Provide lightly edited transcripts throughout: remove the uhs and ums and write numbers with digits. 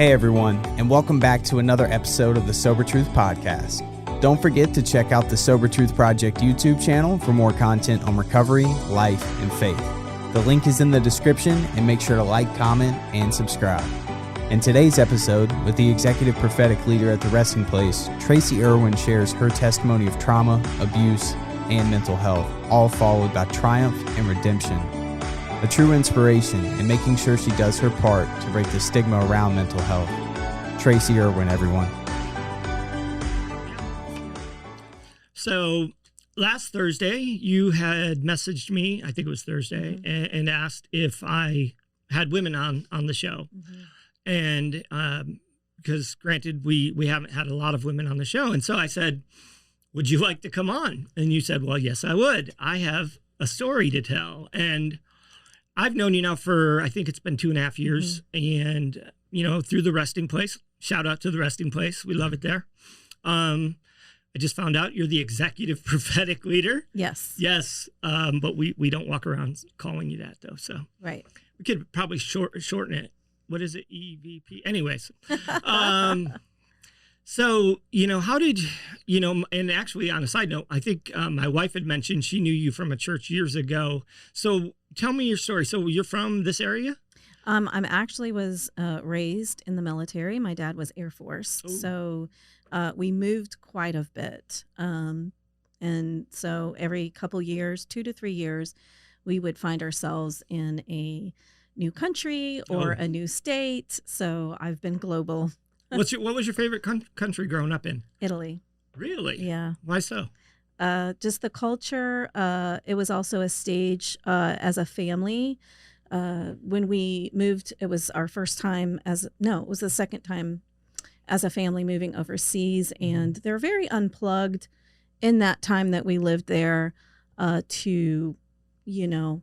Hey everyone, and welcome back to another episode of the Sober Truth Podcast. Don't forget to check out the Sober Truth Project YouTube channel for more content on recovery, life, and faith. The link is in the description, and make sure to like, comment, and subscribe. In today's episode, with the executive prophetic leader at the resting place, Tracy Erwin shares her testimony of trauma, abuse, and mental health, all followed by triumph and redemption. A true inspiration in making sure she does her part to break the stigma around mental health. Tracy Erwin, everyone. So last Thursday, you had messaged me, I think it was Thursday, and asked if I had women on the show. And because granted, we haven't had a lot of women on the show. And so I said, would you like to come on? And you said, well, yes, I would. I have a story to tell. And I've known you now for, I think it's been 2.5 years. And, you know, through the resting place, shout out to the resting place. We love it there. I just found out you're the executive prophetic leader. Yes. Yes. But we don't walk around calling you that though. So right. We could probably shorten it. What is it? EVP. Anyways. So, you know, how did, you know, and actually on a side note, I think my wife had mentioned she knew you from a church years ago. So tell me your story. So you're from this area? I'm actually was raised in the military. My dad was Air Force. Ooh. So we moved quite a bit. And so every couple years, 2 to 3 years, we would find ourselves in a new country or a new state. So I've been global. What was your favorite country growing up in? Italy. Really? Yeah. Why so? Just the culture. It was also a stage as a family. When we moved, it was our first time it was the second time as a family moving overseas. And they're very unplugged in that time that we lived there to, you know,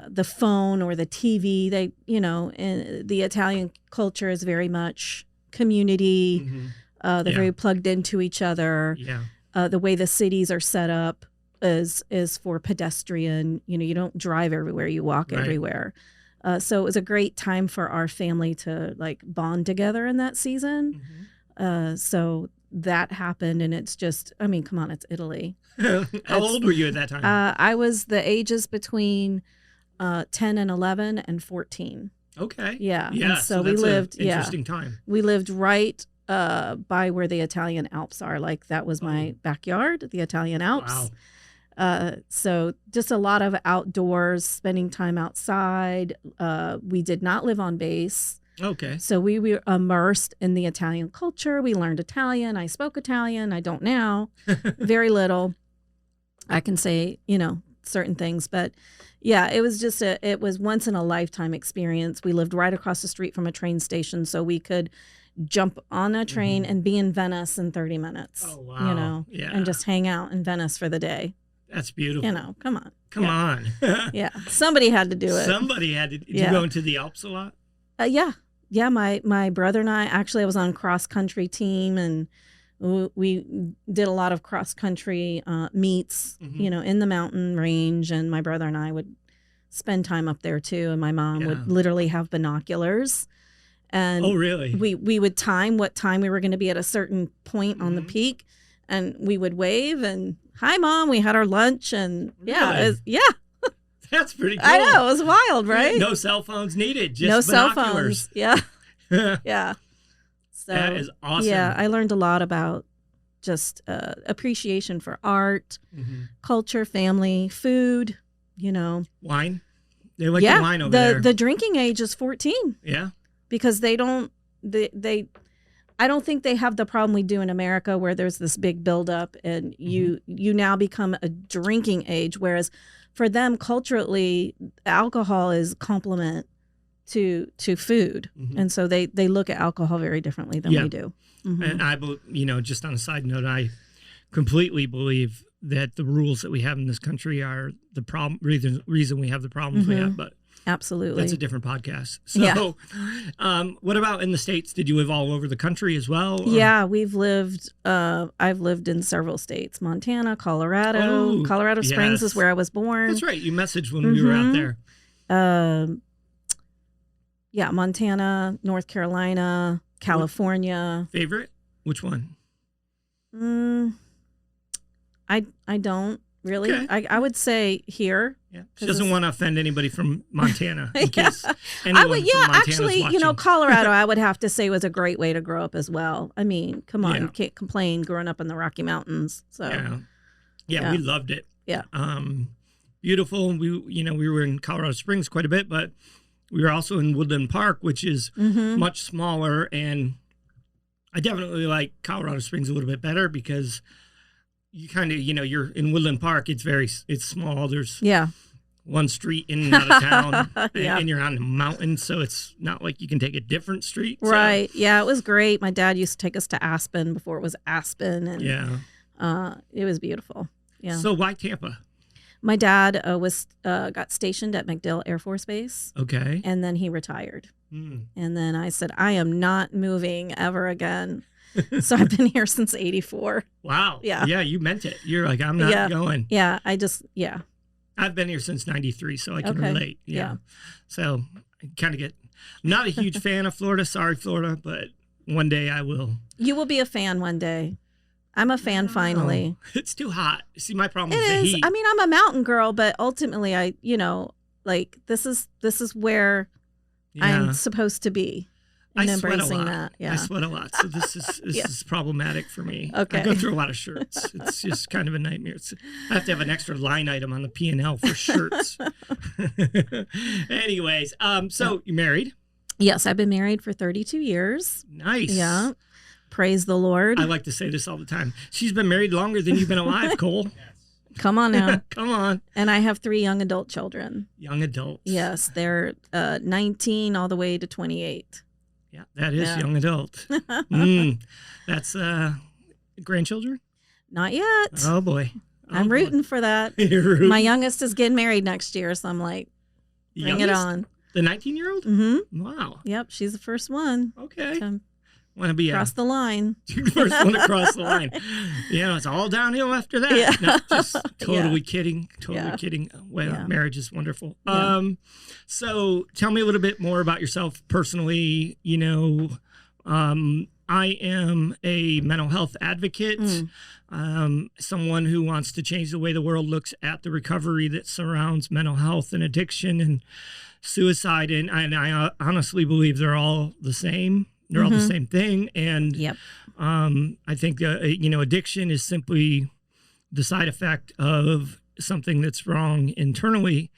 the phone or the TV. They, you know, and the Italian culture is very much community. They're very plugged into each other. Yeah. The way the cities are set up is for pedestrian. You know, you don't drive everywhere, you walk everywhere. So it was a great time for our family to like bond together in that season. So that happened, and it's just, I mean, come on, it's Italy. How old were you at that time? I was the ages between 10 and 11 and 14. Okay. Yeah. Yeah. And so we lived. Interesting time. We lived right by where the Italian Alps are. Like that was my backyard, the Italian Alps. Wow. So just a lot of outdoors, spending time outside. We did not live on base. Okay. So we were immersed in the Italian culture. We learned Italian. I spoke Italian. I don't now. Very little. I can say, you know, certain things, but yeah, it was just it was once in a lifetime experience. We lived right across the street from a train station, so we could jump on a train and be in Venice in 30 minutes. Oh, wow. You know, and just hang out in Venice for the day. That's beautiful. You know, come on. Come on. Yeah. Somebody had to do it. Somebody had to. Did you go into the Alps a lot? Yeah. Yeah. My brother and I was on cross country team, and we did a lot of cross country meets, you know, in the mountain range. And my brother and I would spend time up there too. And my mom would literally have binoculars. And really? We would time what time we were going to be at a certain point on the peak, and we would wave and hi mom. We had our lunch, and really? That's pretty cool. I know, it was wild, right? No cell phones needed. Just no binoculars. Cell phones. Yeah. Yeah. So, that is awesome. Yeah, I learned a lot about just appreciation for art, culture, family, food, you know. Wine? They like the wine over there. The drinking age is 14. Yeah. Because I don't think they have the problem we do in America where there's this big buildup and you now become a drinking age, whereas for them culturally, alcohol is complement to food. And so they look at alcohol very differently than we do. And I, you know, just on a side note, I completely believe that the rules that we have in this country are the reason we have the problems we have, but absolutely, that's a different podcast. So what about in the States? Did you live all over the country as well? Or? Yeah, I've lived in several states: Montana, Colorado. Colorado Springs is where I was born. That's right. You messaged when we were out there. Yeah, Montana, North Carolina, California. Favorite? Which one? I don't really. Okay. I would say here. Yeah. She doesn't want to offend anybody from Montana in case I anyone would, from Montana's actually, watching. Colorado, I would have to say was a great way to grow up as well. I mean, come on, Yeah. you can't complain growing up in the Rocky Mountains. So Yeah, we loved it. Yeah. Beautiful. We were in Colorado Springs quite a bit, but we were also in Woodland Park, which is much smaller, and I definitely like Colorado Springs a little bit better because you kind of, you're in Woodland Park. It's small. There's one street in and out of town, and you're on the mountain, so it's not like you can take a different street. Right. So. Yeah, it was great. My dad used to take us to Aspen before it was Aspen, and it was beautiful. Yeah. So why Tampa? My dad got stationed at MacDill Air Force Base. Okay. And then he retired. And then I said, I am not moving ever again. So I've been here since '84. Wow. Yeah. Yeah, you meant it. You're like, I'm not going. Yeah, I've been here since '93, so I can relate. Yeah. So I kind of not a huge fan of Florida. Sorry, Florida, but one day I will. You will be a fan one day. I'm a fan finally. It's too hot. See, my problem is the heat. I mean, I'm a mountain girl, but ultimately this is where I'm supposed to be. And embracing that. Yeah. I sweat a lot. So this is problematic for me. Okay. I go through a lot of shirts. It's just kind of a nightmare. I have to have an extra line item on the P&L for shirts. Anyways, so you're married? Yes, I've been married for 32 years. Nice. Yeah. Praise the Lord. I like to say this all the time. She's been married longer than you've been alive, Cole. Come on now. Come on. And I have 3 young adult children. Young adults. Yes, they're 19 all the way to 28. Yeah, that is young adult. That's grandchildren? Not yet. Oh, boy. I'm rooting for that. You're rooting. My youngest is getting married next year, so I'm like, bring it on. The 19-year-old? Mm-hmm. Wow. Yep, she's the first one. Okay. Want to be across the line. First one to cross the line. It's all downhill after that. Yeah. No, just totally kidding. Totally kidding. Well, marriage is wonderful. Yeah. So tell me a little bit more about yourself personally. I am a mental health advocate, someone who wants to change the way the world looks at the recovery that surrounds mental health and addiction and suicide. And I honestly believe they're all the same. They're all the same thing. And I think, addiction is simply the side effect of something that's wrong internally.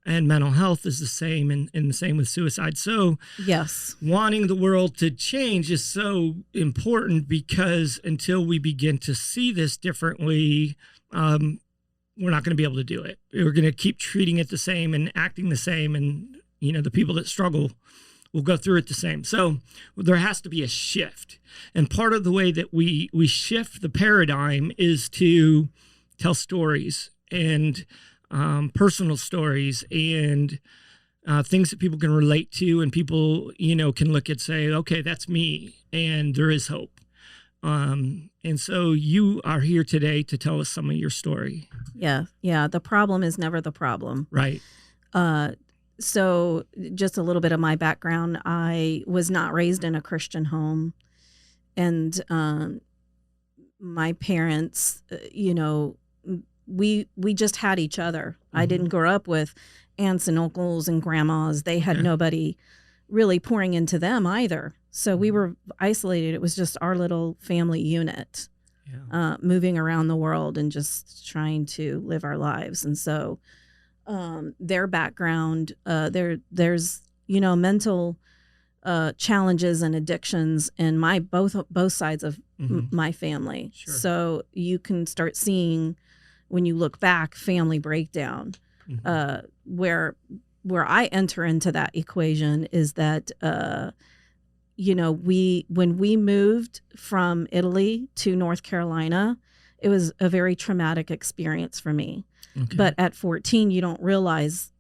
And mental health is the same, and the same with suicide. So wanting the world to change is so important because until we begin to see this differently, we're not going to be able to do it. We're going to keep treating it the same and acting the same. And, the people that struggle will go through it the same. So there has to be a shift. And part of the way that we shift the paradigm is to tell stories and personal stories and things that people can relate to, and people, can look at, say, okay, that's me, and there is hope. And so you are here today to tell us some of your story. Yeah. The problem is never the problem. Right. So just a little bit of my background. I was not raised in a Christian home, and my parents, we just had each other. I didn't grow up with aunts and uncles and grandmas. They had nobody really pouring into them either. So we were isolated. It was just our little family unit, moving around the world and just trying to live our lives. And so their background, there's mental challenges and addictions in both sides of my family. Sure. So you can start seeing, when you look back, family breakdown. Where I enter into that equation is that when we moved from Italy to North Carolina, it was a very traumatic experience for me. Okay. But at 14, you don't realize,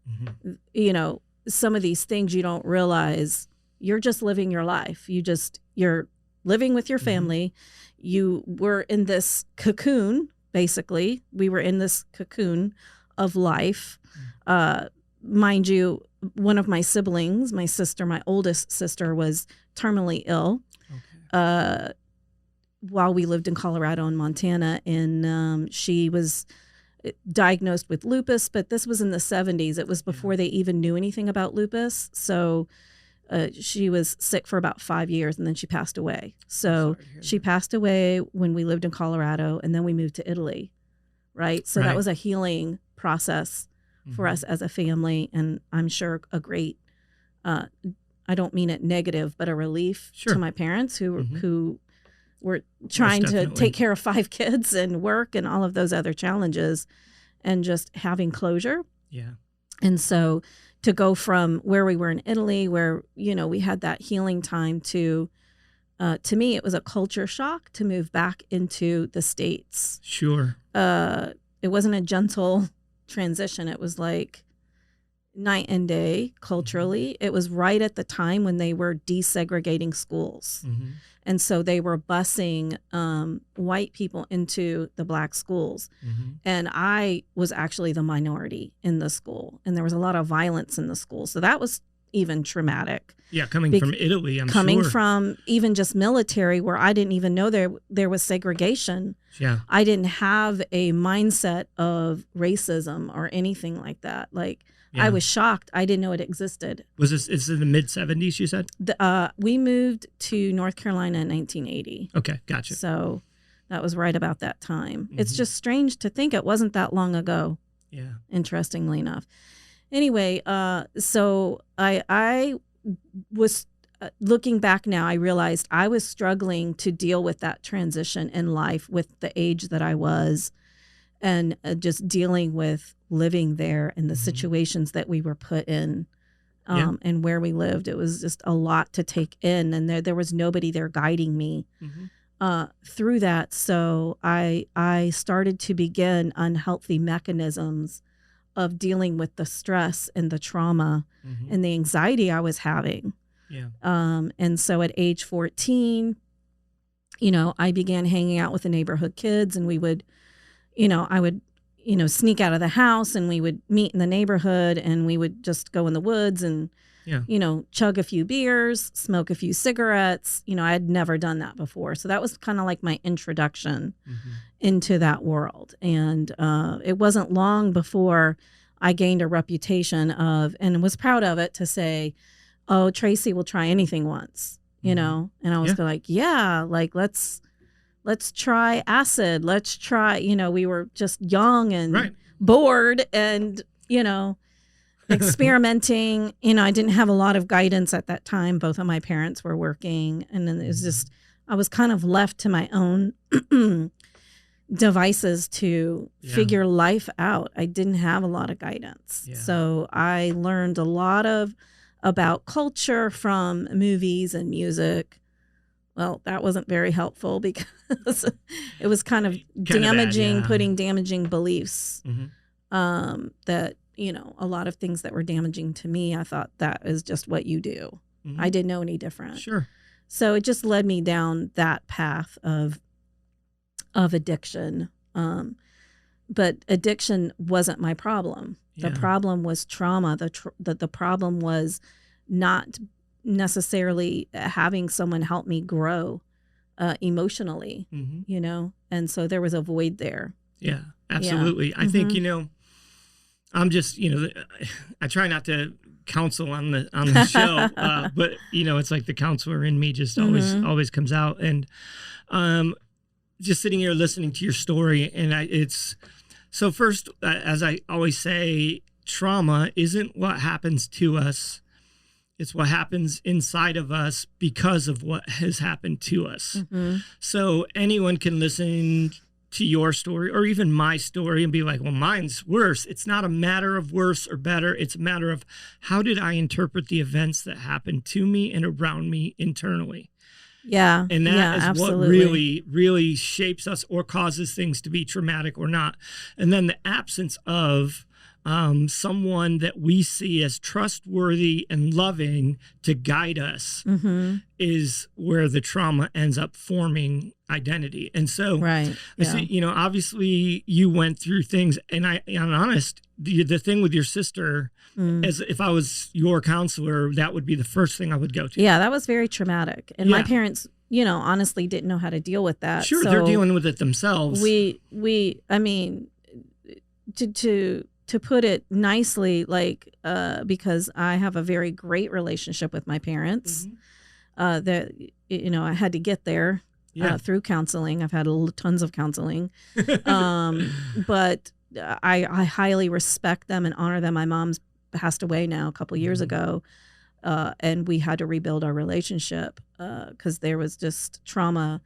some of these things you don't realize. You're just living your life. You're living with your family. You were in this cocoon, basically. We were in this cocoon of life. Mind you, one of my siblings, my sister, my oldest sister, was terminally ill while we lived in Colorado and Montana. And she was diagnosed with lupus, but this was in the 70s. It was before they even knew anything about lupus. So she was sick for about 5 years, and then she passed away. So she passed away when we lived in Colorado, and then we moved to Italy, right? So that was a healing process for us as a family, and I'm sure a great, I don't mean it negative, but a relief to my parents who were trying to take care of 5 kids and work and all of those other challenges, and just having closure. Yeah. And so to go from where we were in Italy, where, we had that healing time, to me, it was a culture shock to move back into the States. Sure. It wasn't a gentle transition. It was like night and day culturally. It was right at the time when they were desegregating schools. And so they were busing white people into the black schools. And I was actually the minority in the school. And there was a lot of violence in the school. So that was even traumatic. Yeah, coming from Italy, I'm coming sure. from even just military, where I didn't even know there was segregation. Yeah. I didn't have a mindset of racism or anything like that. Like, I was shocked. I didn't know it existed. Was this in the mid-70s, you said? We moved to North Carolina in 1980. Okay, gotcha. So that was right about that time. It's just strange to think it wasn't that long ago. Yeah. Interestingly enough. Anyway, so I was looking back now, I realized I was struggling to deal with that transition in life with the age that I was, and just dealing with living there and the situations that we were put in, and where we lived. It was just a lot to take in, and there was nobody there guiding me through that. So I started to begin unhealthy mechanisms of dealing with the stress and the trauma and the anxiety I was having. Yeah. And so at age 14, I began hanging out with the neighborhood kids, and we would, I would, sneak out of the house, and we would meet in the neighborhood, and we would just go in the woods and, chug a few beers, smoke a few cigarettes. I had never done that before. So that was kind of like my introduction into that world. And it wasn't long before I gained a reputation of, and was proud of it, to say, oh, Tracy will try anything once, and I was like, let's try acid. Let's try, we were just young and bored and, experimenting. I didn't have a lot of guidance at that time. Both of my parents were working, and then it was just, I was kind of left to my own devices to figure life out. I didn't have a lot of guidance. So I learned a lot about culture from movies and music. Well, that wasn't very helpful, because it was kind of damaging, putting damaging beliefs that, a lot of things that were damaging to me. I thought that is just what you do. I didn't know any different. Sure. So it just led me down that path of addiction. But addiction wasn't my problem. The problem was trauma. The problem was not necessarily having someone help me grow emotionally, and so there was a void there. Yeah, absolutely. I think, I'm just, I try not to counsel on the show, but it's like the counselor in me just always comes out. And just sitting here listening to your story, and so first, as I always say, trauma isn't what happens to us. It's what happens inside of us because of what has happened to us. So anyone can listen to your story or even my story and be like, well, mine's worse. It's not a matter of worse or better. It's a matter of, how did I interpret the events that happened to me and around me internally? Yeah. And that is absolutely. what really, really shapes us or causes things to be traumatic or not. And then the absence of someone that we see as trustworthy and loving to guide us is where the trauma ends up forming identity. And so, right. obviously you went through things, and I'm honest, the thing with your sister, as if I was your counselor, that would be the first thing I would go to. Yeah, that was very traumatic. And my parents, honestly didn't know how to deal with that. Sure, so they're dealing with it themselves. I mean, to put it nicely, like, because I have a very great relationship with my parents, that, I had to get there through counseling. I've had tons of counseling. But I highly respect them and honor them. My mom's passed away now a couple years ago. And we had to rebuild our relationship because there was just trauma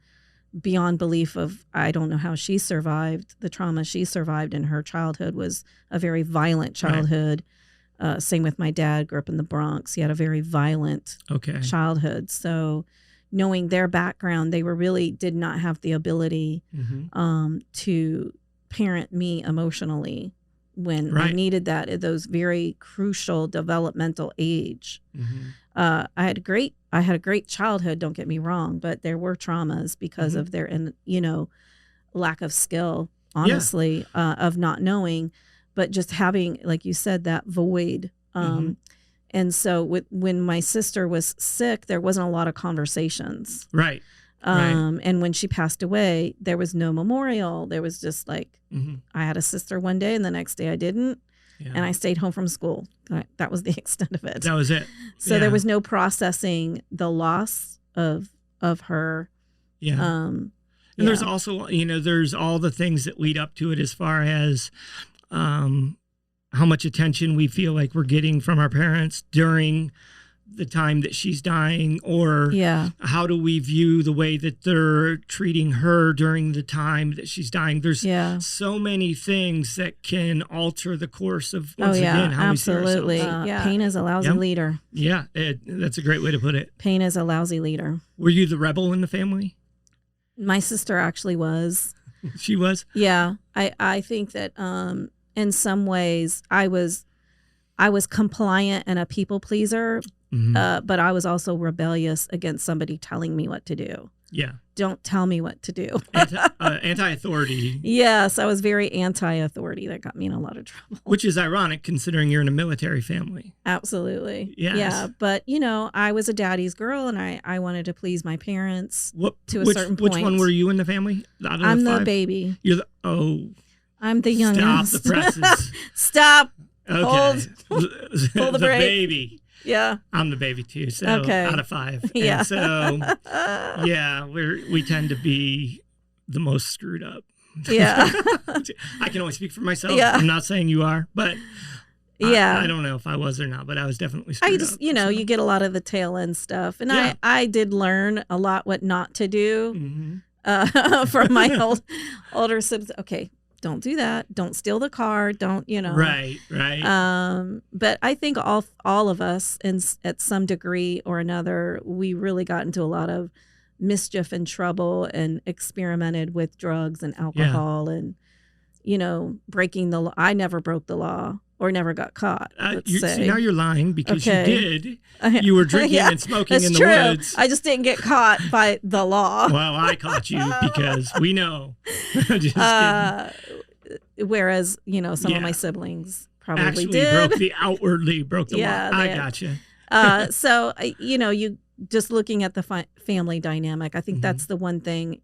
beyond belief of, I don't know how she survived. The trauma she survived in her childhood was a very violent childhood. Same with my dad, grew up in the Bronx. He had a very violent childhood. So knowing their background, they did not have the ability to parent me emotionally when I needed that at those very crucial developmental age. I had a great childhood, don't get me wrong, but there were traumas because of their lack of skill, honestly, of not knowing, but just having, like you said, that void. And so when my sister was sick, there wasn't a lot of conversations. Right. And when she passed away, there was no memorial. There was just like, I had a sister one day and the next day I didn't. Yeah. And I stayed home from school. That was the extent of it. That was it. So there was no processing the loss of her. Yeah. And there's also, there's all the things that lead up to it as far as how much attention we feel like we're getting from our parents during the time that she's dying, or how do we view the way that they're treating her during the time that she's dying. There's so many things that can alter the course of, once again, how absolutely. we see ourselves. Pain is a lousy leader. Yeah, that's a great way to put it. Pain is a lousy leader. Were you the rebel in the family? My sister actually was. She was? Yeah. I think that in some ways I was compliant and a people pleaser. But I was also rebellious against somebody telling me what to do. Yeah. Don't tell me what to do. Anti-authority. Yes, I was very anti-authority. That got me in a lot of trouble. Which is ironic considering you're in a military family. Absolutely. Yes. Yeah. But, I was a daddy's girl and I wanted to please my parents to a certain point. Which one were you in the family? I'm the baby. You're I'm the youngest. Stop the presses. Stop. Okay. Hold the brake. Baby. Yeah. I'm the baby too. So out of 5. Yeah. And so we tend to be the most screwed up. Yeah. I can only speak for myself. Yeah. I'm not saying you are, but I don't know if I was or not, but I was definitely screwed I just, up. You get a lot of the tail end stuff. And I did learn a lot what not to do from my older siblings. Okay. Don't do that. Don't steal the car. Don't, Right. But I think all of us, at some degree or another, we really got into a lot of mischief and trouble and experimented with drugs and alcohol and, breaking the law. I never broke the law or never got caught. See, now you're lying because you did. You were drinking and smoking in the woods. I just didn't get caught by the law. Well, I caught you because we know. Just whereas, some of my siblings probably actually outwardly broke the law. I gotcha. So, you just looking at the family dynamic, I think that's the one thing,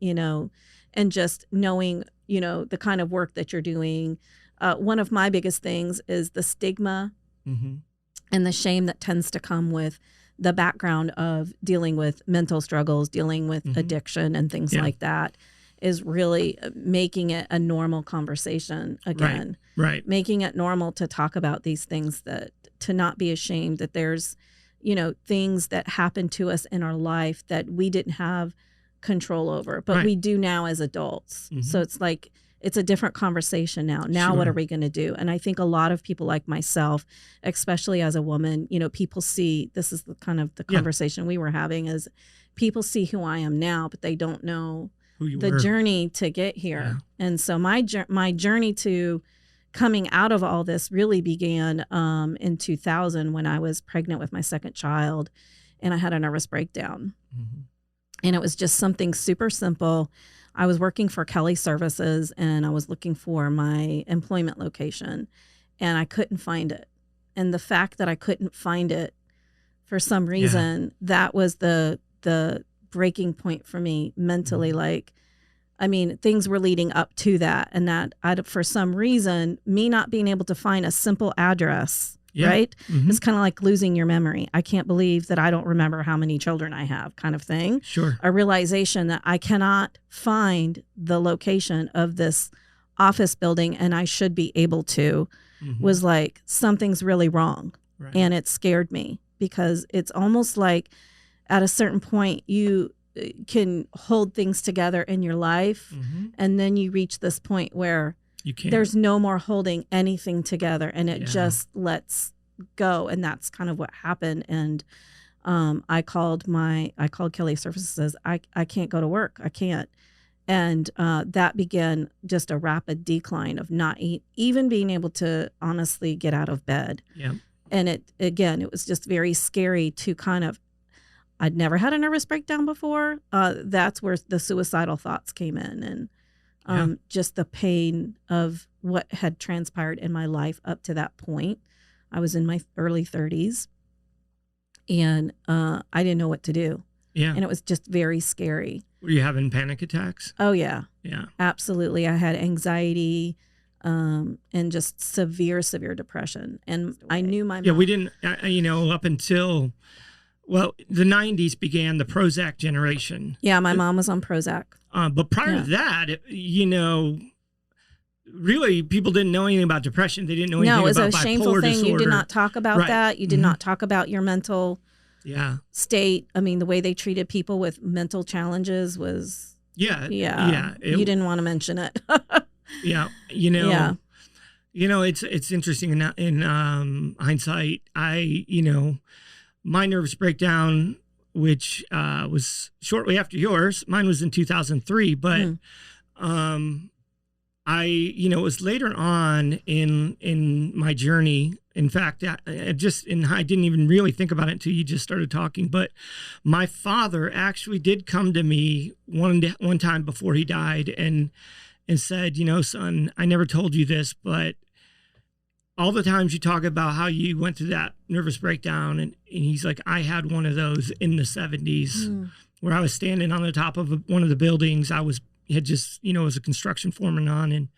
and just knowing, the kind of work that you're doing. One of my biggest things is the stigma and the shame that tends to come with the background of dealing with mental struggles, dealing with addiction and things like that, is really making it a normal conversation again. Right. Making it normal to talk about these things, that to not be ashamed that there's, things that happen to us in our life that we didn't have control over, but we do now as adults. So it's like, it's a different conversation now. Now, what are we going to do? And I think a lot of people like myself, especially as a woman, people see, this is the kind of the conversation we were having, is people see who I am now, but they don't know the journey to get here. Yeah. And so my journey to coming out of all this really began in 2000 when I was pregnant with my second child and I had a nervous breakdown. And it was just something super simple. I was working for Kelly Services and I was looking for my employment location. and I couldn't find it. And the fact that I couldn't find it for some reason, that was the breaking point for me mentally. Like, I mean, things were leading up to that, and that for some reason, me not being able to find a simple address, right? It's kind of like losing your memory. I can't believe that I don't remember how many children I have, kind of thing. Sure. A realization that I cannot find the location of this office building, and I should be able to, was like, something's really wrong. Right. And it scared me, because it's almost like at a certain point you can hold things together in your life, and then you reach this point where you can't. There's no more holding anything together, and it just lets go. And that's kind of what happened. And I called Kelly Services. I can't go to work. I can't. And that began just a rapid decline of not even being able to honestly get out of bed. Yeah. And it was just very scary to kind of, I'd never had a nervous breakdown before. That's where the suicidal thoughts came in, and just the pain of what had transpired in my life up to that point. I was in my early 30s, and I didn't know what to do. Yeah. And it was just very scary. Were you having panic attacks? Oh, yeah. Yeah. Absolutely. I had anxiety, and just severe depression. And I knew my mom. Yeah, we didn't, up until, the 90s began the Prozac generation. Yeah, my mom was on Prozac. But prior to that, really people didn't know anything about depression. They didn't know anything about bipolar disorder. No, it was a shameful thing. You did not talk about that. You did not talk about your mental state. I mean, the way they treated people with mental challenges was... You didn't want to mention it. It's interesting in hindsight. My nervous breakdown, which was shortly after yours, mine was in 2003, but it was later on in my journey. In fact, I didn't even really think about it until you just started talking. But my father actually did come to me one time before he died and said, son, I never told you this, but all the times you talk about how you went through that nervous breakdown, and he's like, I had one of those in the 70s where I was standing on the top of one of the buildings. I was a construction foreman on, and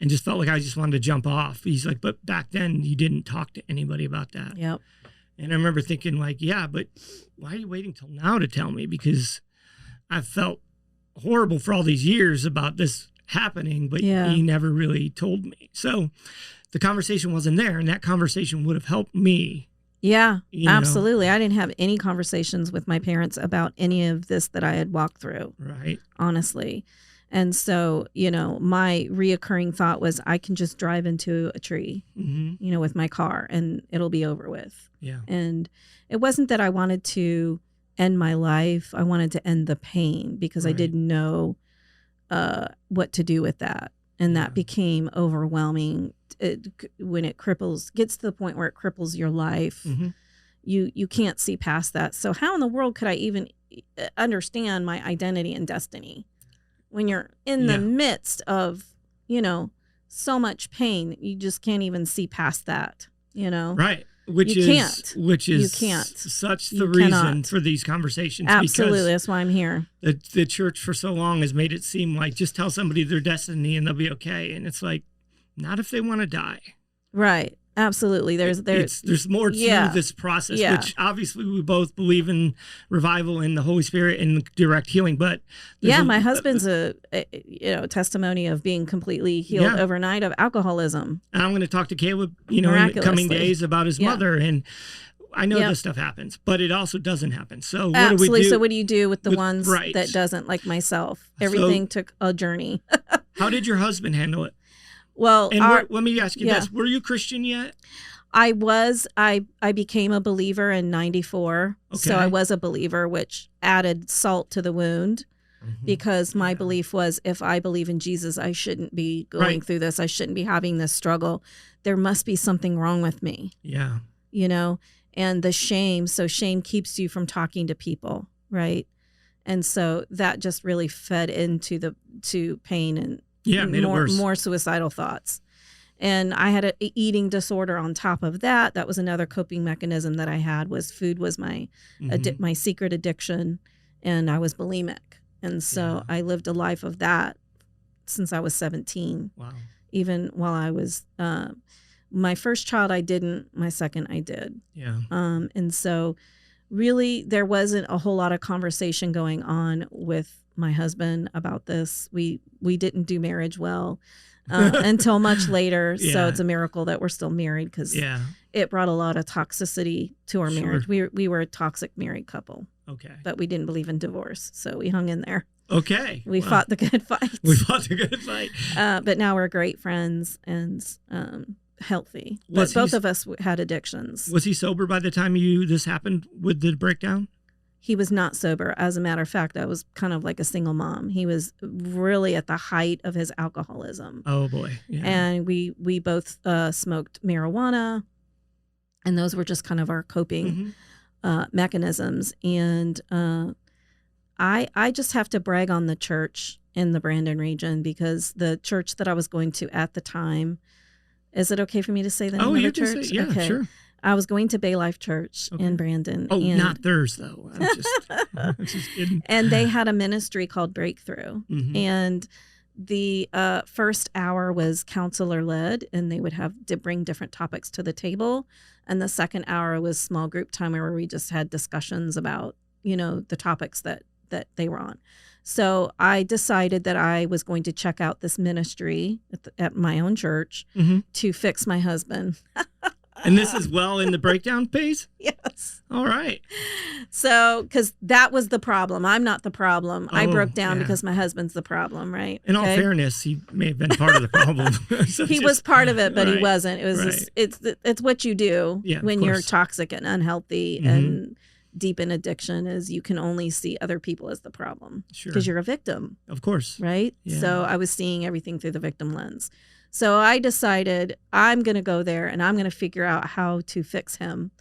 just felt like I just wanted to jump off. He's like, but back then you didn't talk to anybody about that. Yep. And I remember thinking like, yeah, but why are you waiting till now to tell me? Because I've felt horrible for all these years about this happening, but he never really told me. So the conversation wasn't there, and that conversation would have helped me. Yeah, absolutely. I didn't have any conversations with my parents about any of this that I had walked through. Right. Honestly. And so, my reoccurring thought was, I can just drive into a tree, with my car, and it'll be over with. Yeah. And it wasn't that I wanted to end my life. I wanted to end the pain, because I didn't know what to do with that. And that became overwhelming. When it gets to the point where it cripples your life, you can't see past that. So how in the world could I even understand my identity and destiny when you're in the midst of, so much pain? You just can't even see past that, Right. Which is such the reason for these conversations. Absolutely. That's why I'm here. The church for so long has made it seem like just tell somebody their destiny and they'll be okay. And it's like, not if they want to die. Right. Absolutely. There's more to this process, which obviously we both believe in revival and the Holy Spirit and direct healing. But my husband's a testimony of being completely healed overnight of alcoholism. And I'm going to talk to Caleb, in the coming days about his mother. And I know this stuff happens, but it also doesn't happen. So what do we do? So what do you do with the ones that doesn't, like myself? Everything took a journey. How did your husband handle it? Well, let me ask you this. Were you Christian yet? I was. I became a believer in 94. Okay. So I was a believer, which added salt to the wound, because my belief was, if I believe in Jesus, I shouldn't be going through this. I shouldn't be having this struggle. There must be something wrong with me. Yeah. And the shame. So shame keeps you from talking to people, right? And so that just really fed into pain and more suicidal thoughts. And I had an eating disorder on top of that. That was another coping mechanism that I had. Was food was my my secret addiction, and I was bulimic. And so I lived a life of that since I was 17. Wow. Even while I was my first child, I didn't. My second, I did. Yeah. And so really there wasn't a whole lot of conversation going on with my husband about this. We didn't do marriage well until much later. Yeah. So it's a miracle that we're still married, because it brought a lot of toxicity to our marriage. We were a toxic married couple. Okay. But we didn't believe in divorce. So we hung in there. Okay. We fought the good fight. We fought the good fight. But now we're great friends and healthy. But both of us had addictions. Was he sober by the time this happened with the breakdown? He was not sober. As a matter of fact, I was kind of like a single mom. He was really at the height of his alcoholism. Oh, boy. Yeah. And we both smoked marijuana, and those were just kind of our coping mechanisms. And I just have to brag on the church in the Brandon region, because the church that I was going to at the time, is it okay for me to say the name of the church? Say, yeah, okay. Sure. I was going to Bay Life Church in Brandon. Oh, not theirs, though. I'm just kidding. And they had a ministry called Breakthrough. And the first hour was counselor-led, and they would have to bring different topics to the table. And the second hour was small group time, where we just had discussions about, the topics that they were on. So I decided that I was going to check out this ministry at my own church to fix my husband. And this is well in the breakdown phase? Yes. All right. So, because that was the problem. I'm not the problem. I broke down because my husband's the problem, right? In all fairness, he may have been part of the problem. He was part of it, but he wasn't. It was just, it's what you do when you're toxic and unhealthy and deep in addiction, is you can only see other people as the problem because you're a victim. Of course. Right? Yeah. So I was seeing everything through the victim lens. So I decided I'm going to go there and I'm going to figure out how to fix him.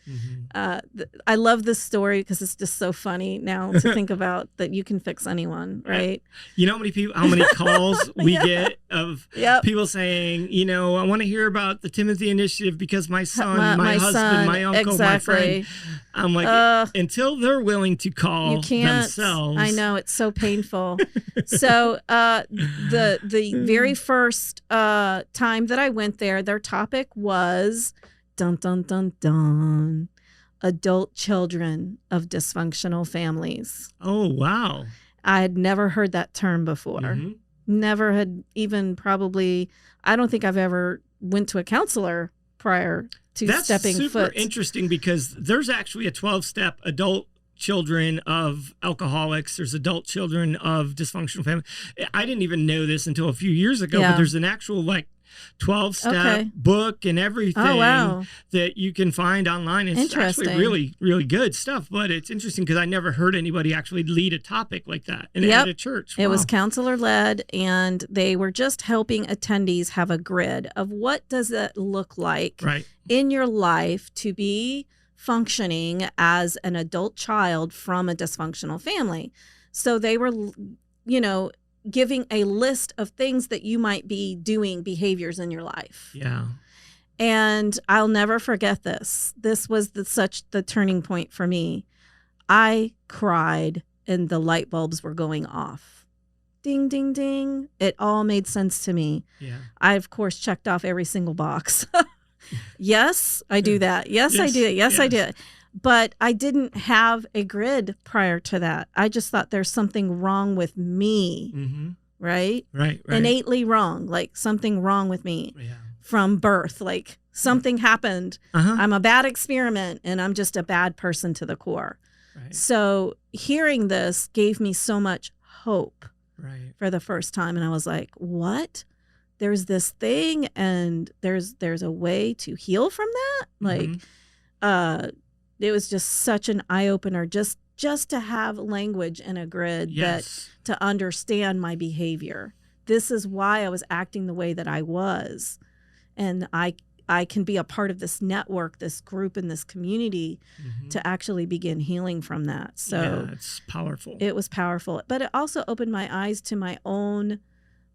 I love this story because it's just so funny now to think about that you can fix anyone, right? You know how many calls we get of people saying, I want to hear about the Timothy Initiative because my son, my husband, my uncle, my friend. I'm like, until they're willing to call themselves. I know, it's so painful. So the very first time that I went there, their topic was dun dun dun dun, adult children of dysfunctional families. Oh, wow. I had never heard that term before. Never had even I don't think I've ever went to a counselor prior to stepping foot. That's super interesting because there's actually a 12-step adult children of alcoholics. There's adult children of dysfunctional family. I didn't even know this until a few years ago, but there's an actual 12-step book and everything that you can find online. It's actually really, really good stuff, but it's interesting because I never heard anybody actually lead a topic like that at a church. Wow. It was counselor-led, and they were just helping attendees have a grid of what does that look like in your life to be functioning as an adult child from a dysfunctional family. So they were, giving a list of things that you might be doing, behaviors in your life. Yeah. And I'll never forget this. This was the turning point for me. I cried and the light bulbs were going off. Ding, ding, ding. It all made sense to me. Yeah. I, of course, checked off every single box. Yes, I do that. Yes, I do it. Yes, I do it. But I didn't have a grid prior to that. I just thought there's something wrong with me, right? Right. Innately wrong, like something wrong with me from birth. Like something happened. I'm a bad experiment and I'm just a bad person to the core. Right. So hearing this gave me so much hope for the first time. And I was like, what? There's this thing and there's a way to heal from that? Like, it was just such an eye-opener just to have language and a grid that to understand my behavior. This is why I was acting the way that I was. And I can be a part of this network, this group, and this community to actually begin healing from that. So it's powerful. It was powerful. But it also opened my eyes to my own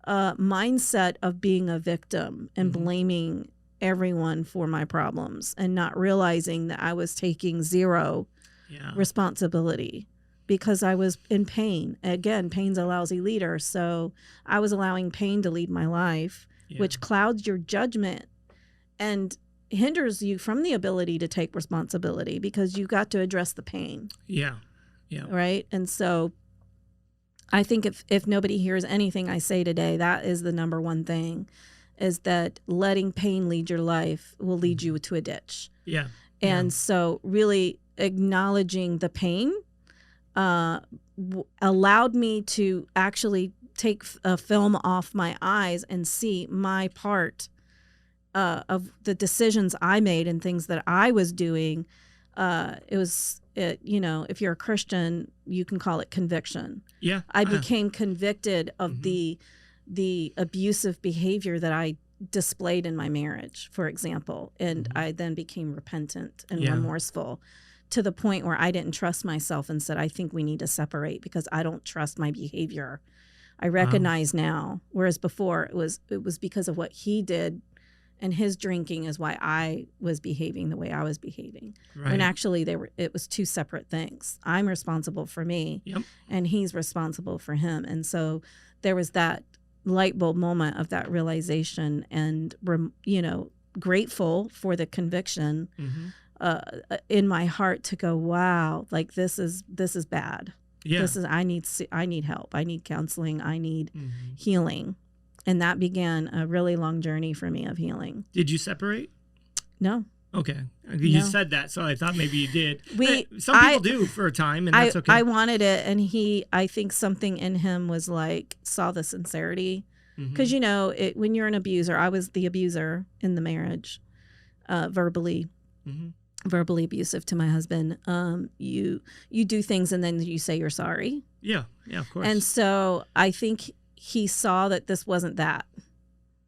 mindset of being a victim and blaming everyone for my problems and not realizing that I was taking zero responsibility because I was in pain. Again, pain's a lousy leader. So I was allowing pain to lead my life, which clouds your judgment and hinders you from the ability to take responsibility because you got to address the pain. Yeah. Right. And so I think if nobody hears anything I say today, that is the number one thing, is that letting pain lead your life will lead you to a ditch. Yeah. And so really acknowledging the pain allowed me to actually take a film off my eyes and see my part of the decisions I made and things that I was doing. If you're a Christian, you can call it conviction. Yeah. I became convicted of the abusive behavior that I displayed in my marriage, for example. And I then became repentant and remorseful to the point where I didn't trust myself and said, I think we need to separate because I don't trust my behavior. I recognize now, whereas before it was because of what he did and his drinking is why I was behaving the way I was behaving. Right. And actually it was two separate things. I'm responsible for me and he's responsible for him. And so there was that light bulb moment of that realization and, grateful for the conviction in my heart to go, wow, like this is bad. Yeah. I need help. I need counseling. I need healing. And that began a really long journey for me of healing. Did you separate? No. Okay. You said that, so I thought maybe you did. Some people do for a time, and that's okay. I wanted it, and I think something in him was like, saw the sincerity. Because, when you're an abuser, I was the abuser in the marriage, verbally abusive to my husband. You do things, and then you say you're sorry. Yeah, of course. And so I think he saw that this wasn't that.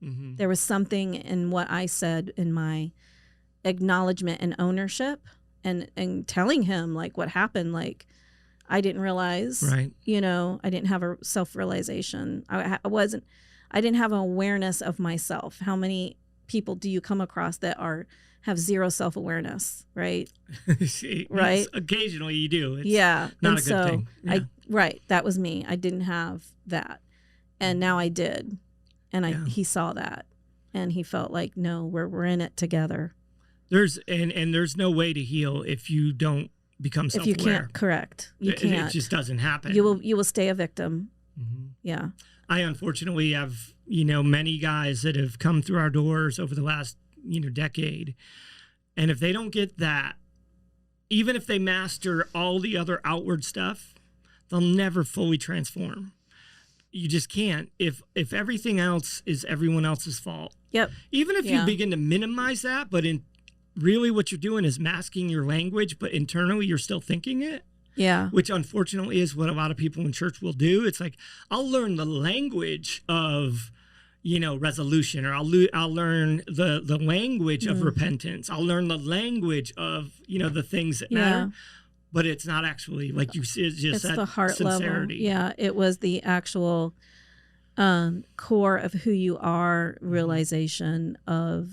There was something in what I said in my acknowledgement and ownership and telling him like what happened. Like I didn't realize, right. I didn't have a self-realization. I didn't have an awareness of myself. How many people do you come across that have zero self-awareness, right? Right. Occasionally you do. It's not a good thing. Yeah. That was me. I didn't have that. And now I did. And he saw that. And he felt like, no, we're in it together. There's no way to heal if you don't become self-aware. If you can't, correct. You can't. It just doesn't happen. You will stay a victim. Yeah. I unfortunately have, many guys that have come through our doors over the last, decade. And if they don't get that, even if they master all the other outward stuff, they'll never fully transform. You just can't if everything else is everyone else's fault. Yep. Even if you begin to minimize that, but really what you're doing is masking your language, but internally you're still thinking it. Yeah. Which unfortunately is what a lot of people in church will do. It's like, I'll learn the language of, resolution, or I'll learn the language of repentance. I'll learn the languge of, the things that matter. But it's not actually, like you just it's said, the heart sincerity. Level. Yeah, it was the actual core of who you are, realization of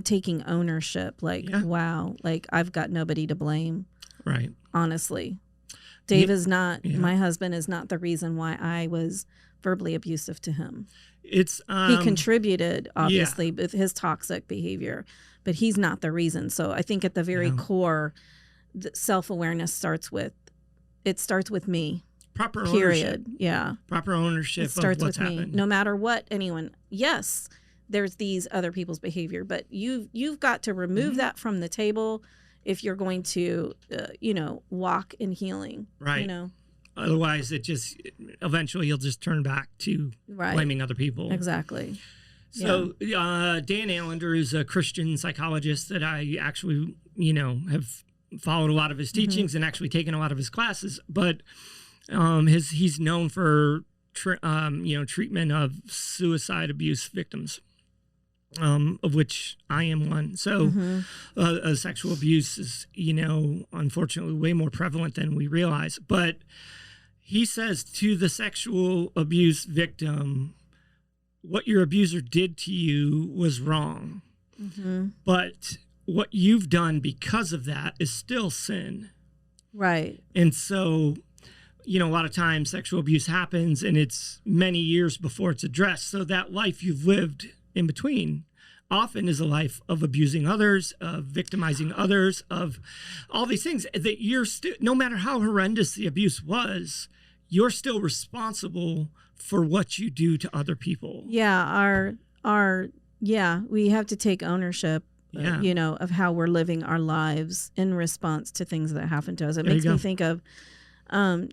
taking ownership. Like, wow, like I've got nobody to blame. Right. Honestly. Dave is not, my husband is not the reason why I was verbally abusive to him. It's he contributed, obviously, with his toxic behavior, but he's not the reason. So I think at the very core, the self-awareness starts with me. Proper period. Ownership. Yeah. Proper ownership it starts of what's with happened. Me. No matter what anyone. Yes, there's these other people's behavior, but you've got to remove that from the table if you're going to, walk in healing. Right. Otherwise, eventually you'll just turn back to blaming other people. Exactly. So Dan Allender is a Christian psychologist that I actually, have followed a lot of his teachings and actually taken a lot of his classes. But he's known for treatment of suicide abuse victims, of which I am one. So sexual abuse is, unfortunately way more prevalent than we realize. But he says to the sexual abuse victim, what your abuser did to you was wrong. Mm-hmm. But what you've done because of that is still sin. Right. And so, a lot of times sexual abuse happens and it's many years before it's addressed. So that life you've lived in between often is a life of abusing others, of victimizing others, of all these things that you're still, no matter how horrendous the abuse was, you're still responsible for what you do to other people. Yeah. We have to take ownership, of how we're living our lives in response to things that happen to us. It makes me think of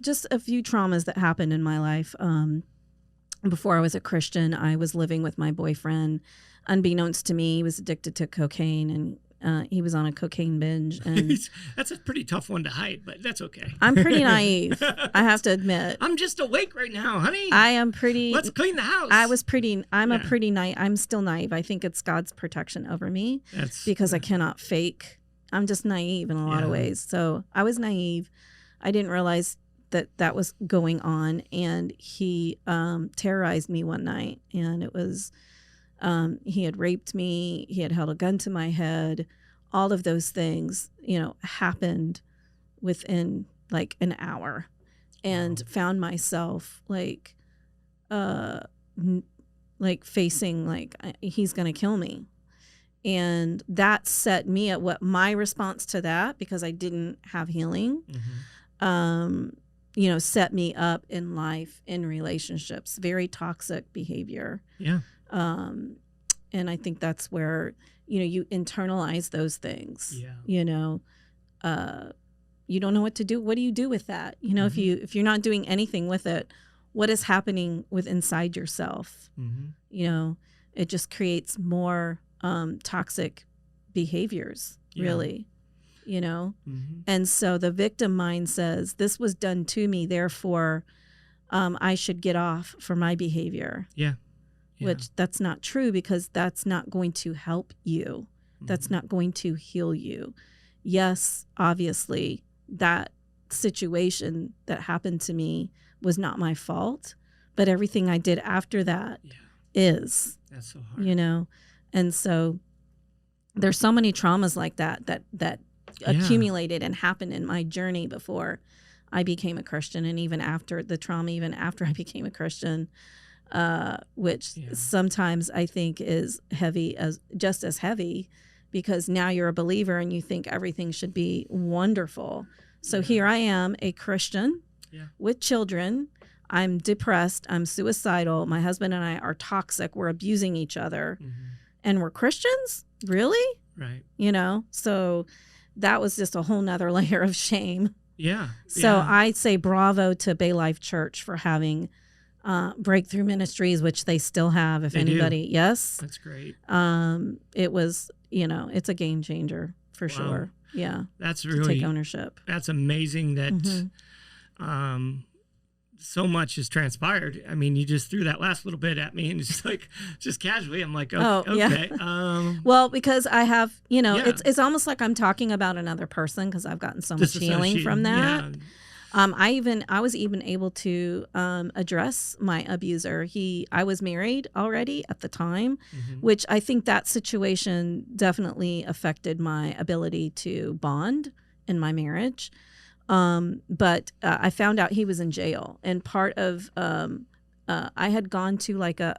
just a few traumas that happened in my life. Before I was a Christian, I was living with my boyfriend. Unbeknownst to me, he was addicted to cocaine, and he was on a cocaine binge. And that's a pretty tough one to hide, but that's okay. I'm pretty naive, I have to admit. I'm just awake right now, honey. I am pretty. Let's clean the house. I'm still naive. I think it's God's protection over me because I cannot fake. I'm just naive in a lot of ways. So I was naive. I didn't realize that was going on, and he terrorized me one night, and it was he had raped me, he had held a gun to my head. All of those things happened within like an hour, and found myself facing he's gonna kill me. And that set me at what my response to that, because I didn't have healing, set me up in life, in relationships, very toxic behavior. Yeah. And I think that's where, you internalize those things. Yeah. You don't know what to do. What do you do with that? If you're not doing anything with it, what is happening with inside yourself? It just creates more toxic behaviors, really. And so the victim mind says, this was done to me, therefore I should get off for my behavior. Yeah. Which that's not true, because that's not going to help you. That's not going to heal you. Yes, obviously that situation that happened to me was not my fault, but everything I did after that is. That's so hard. And so there's so many traumas like that accumulated and happened in my journey before I became a Christian, and even after the trauma, even after I became a Christian, which sometimes I think is just as heavy, because now you're a believer and you think everything should be wonderful. So here I am, a Christian with children. I'm depressed. I'm suicidal. My husband and I are toxic. We're abusing each other. And we're Christians? Really? Right. So that was just a whole nother layer of shame. Yeah. So I'd say bravo to Bay Life Church for having breakthrough ministries, which they still have. If they anybody, do. Yes, that's great. It was, it's a game changer for sure. Yeah, that's really take ownership. That's amazing that so much has transpired. I mean, you just threw that last little bit at me, and it's just casually, I'm like, okay. Well, because I have, it's almost like I'm talking about another person, because I've gotten so much healing from that. I was even able to address my abuser. I was married already at the time, which I think that situation definitely affected my ability to bond in my marriage. But I found out he was in jail, and part of I had gone to like a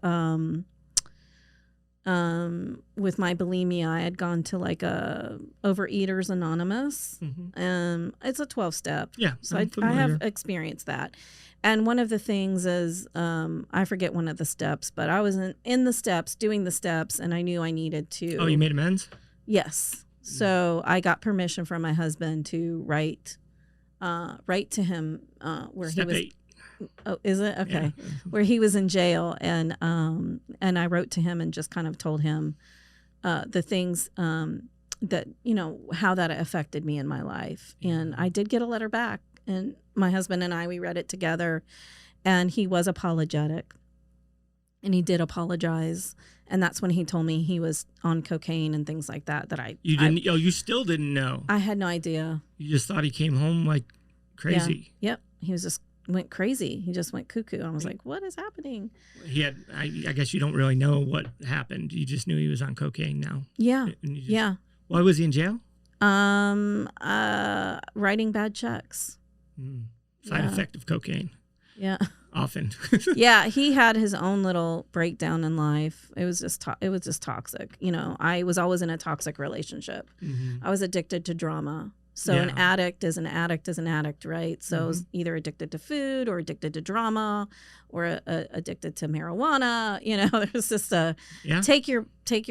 with my bulimia, I had gone to like a Overeaters Anonymous. It's a 12-step. Yeah, so I have experienced that. And one of the things is, I forget one of the steps, but I was in the steps, doing the steps, and I knew I needed to. Oh, you made amends? Yes. So I got permission from my husband to write to him where Step he was. 8. Oh, is it? Okay. Yeah. Where he was in jail, and I wrote to him and just kind of told him the things that, how that affected me in my life. And I did get a letter back, and my husband and we read it together, and he was apologetic, and he did apologize. And that's when he told me he was on cocaine and things like that. You still didn't know? I had no idea. You just thought he came home like crazy. Yeah. Yep. He was just went crazy. He just went cuckoo. I was like, what is happening? He had, I guess you don't really know what happened. You just knew he was on cocaine now. Yeah. Yeah. Why was he in jail? Writing bad checks. Side effect of cocaine. Yeah. Often. Yeah, he had his own little breakdown in life. It was just toxic. You know, I was always in a toxic relationship. I was addicted to drama. So an addict is an addict is an addict, right? So either addicted to food or addicted to drama or addicted to marijuana. You know, there's just take your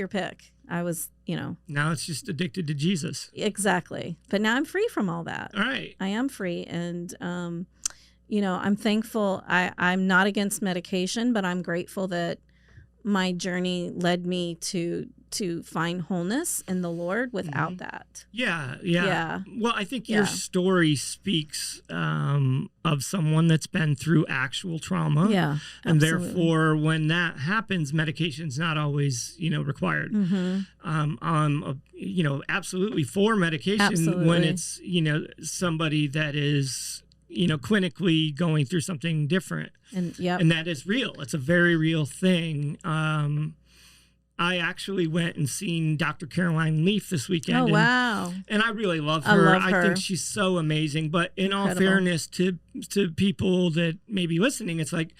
pick. I was, you know. Now it's just addicted to Jesus. Exactly. But now I'm free from all that. All right. I am free. And, you know, I'm thankful. I'm not against medication, but I'm grateful that my journey led me to find wholeness in the Lord without that. Yeah. Well, I think your story speaks of someone that's been through actual trauma. Yeah, and absolutely. therefore, when that happens, medication's not always, required. I'm, absolutely for medication when it's, somebody that is, clinically going through something different. And that is real. It's a very real thing. I actually went and seen Dr. Caroline Leaf this weekend. Oh, wow. And I really love her. I think she's so amazing. But in all fairness to people that may be listening, it's like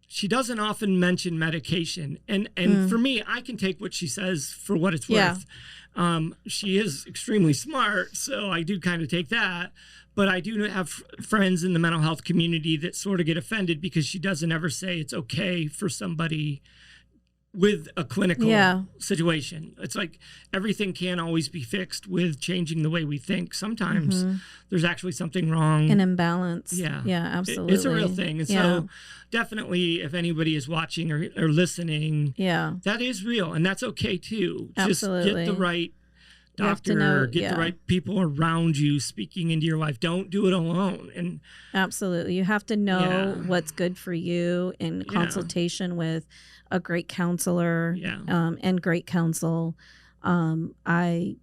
she doesn't often mention medication. And for me, I can take what she says for what it's worth. She is extremely smart, so I do kind of take that. But I do have friends in the mental health community that sort of get offended because she doesn't ever say it's okay for somebody with a clinical situation. It's like everything can't always be fixed with changing the way we think. Sometimes there's actually something wrong. An imbalance. Yeah. Yeah, absolutely. It's a real thing. And so definitely if anybody is watching or listening, that is real. And that's okay too. Absolutely. Just get the right doctor, get the right people around you speaking into your life. Don't do it alone. And absolutely. You have to know what's good for you in consultation with a great counselor and great counsel. I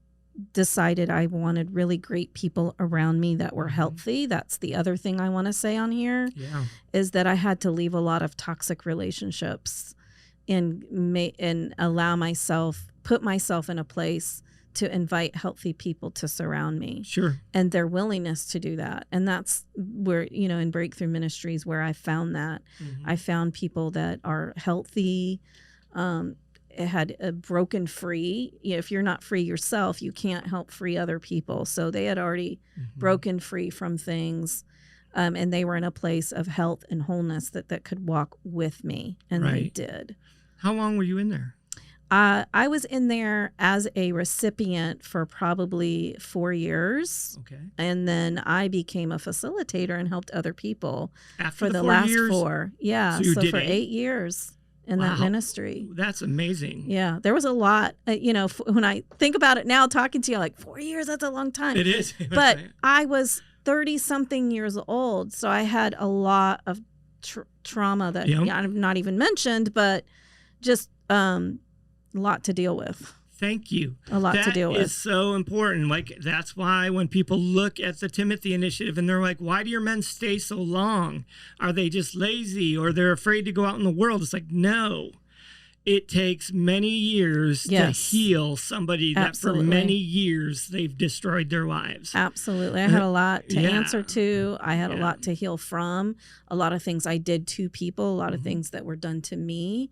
decided I wanted really great people around me that were healthy. That's the other thing I want to say on here is that I had to leave a lot of toxic relationships and put myself in a place to invite healthy people to surround me. Sure. And their willingness to do that. And that's where, in Breakthrough Ministries, where I found that. I found people that are healthy, had a broken free. If you're not free yourself, you can't help free other people. So they had already broken free from things. And they were in a place of health and wholeness that could walk with me. And they did. How long were you in there? I was in there as a recipient for probably 4 years. Okay. And then I became a facilitator and helped other people for the 4 last years? 4. Yeah. So for 8 years in that ministry. That's amazing. Yeah. There was a lot, when I think about it now, talking to you, like 4 years, that's a long time. It is. But I was 30 something years old. So I had a lot of trauma that I've not even mentioned, but just, a lot to deal with. Thank you. A lot to deal with. That is so important. Like, that's why when people look at the Timothy Initiative and they're like, why do your men stay so long? Are they just lazy or they're afraid to go out in the world? It's like, no. It takes many years to heal somebody that for many years they've destroyed their lives. Absolutely. I had a lot to answer to. I had a lot to heal from. A lot of things I did to people. A lot of things that were done to me.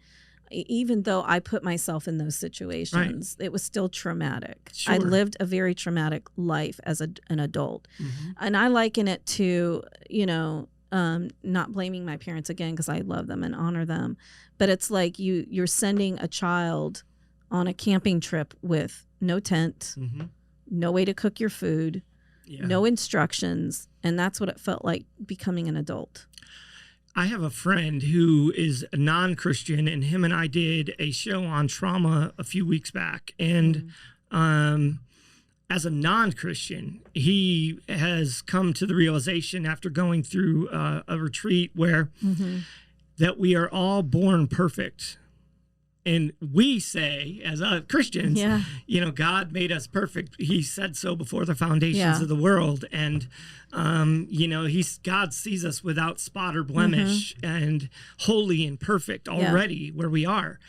Even though I put myself in those situations, it was still traumatic. Sure. I lived a very traumatic life as an adult. And I liken it to, not blaming my parents again because I love them and honor them. But it's like you're sending a child on a camping trip with no tent, no way to cook your food, no instructions. And that's what it felt like becoming an adult. I have a friend who is a non-Christian, and him and I did a show on trauma a few weeks back. And as a non-Christian, he has come to the realization after going through a retreat where that we are all born perfect. and we say as Christians, Yeah. you know, God made us perfect. He said so before the foundations Yeah. of the world. And, you know, God sees us without spot or blemish and holy and perfect already where we are.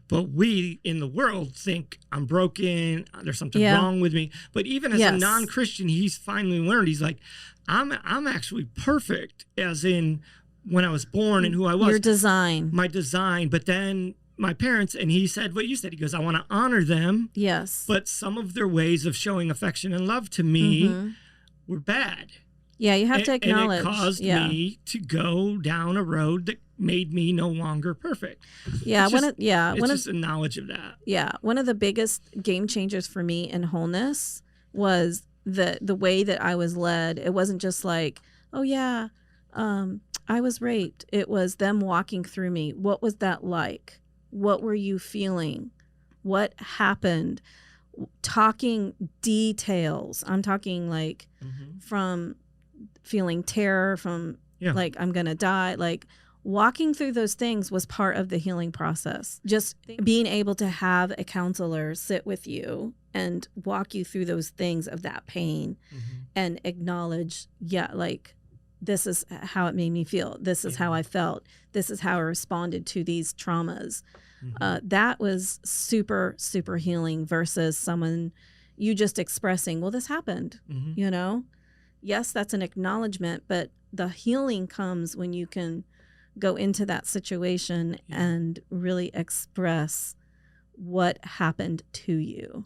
But we in the world think I'm broken. There's something wrong with me. But even as a non-Christian, he's finally learned. He's like, I'm actually perfect, as in when I was born and who I was. Your design. My design. But then my parents, and he said what you said. He goes, I want to honor them. Yes. But some of their ways of showing affection and love to me were bad. Yeah, you have to acknowledge. And it caused me to go down a road that made me no longer perfect. Yeah, it's just a knowledge of that. Yeah, one of the biggest game changers for me in wholeness was the way that I was led. It wasn't just like, oh yeah, I was raped. It was them walking through me. What was that like? What were you feeling? What happened? Talking details. I'm talking like from feeling terror, from like I'm gonna die, like walking through those things was part of the healing process. Just being able to have a counselor sit with you and walk you through those things of that pain and acknowledge, like this is how it made me feel. This is how I felt. This is how I responded to these traumas. That was super, super healing versus someone you just expressing, well, this happened, you know? Yes, that's an acknowledgement, but the healing comes when you can go into that situation and really express what happened to you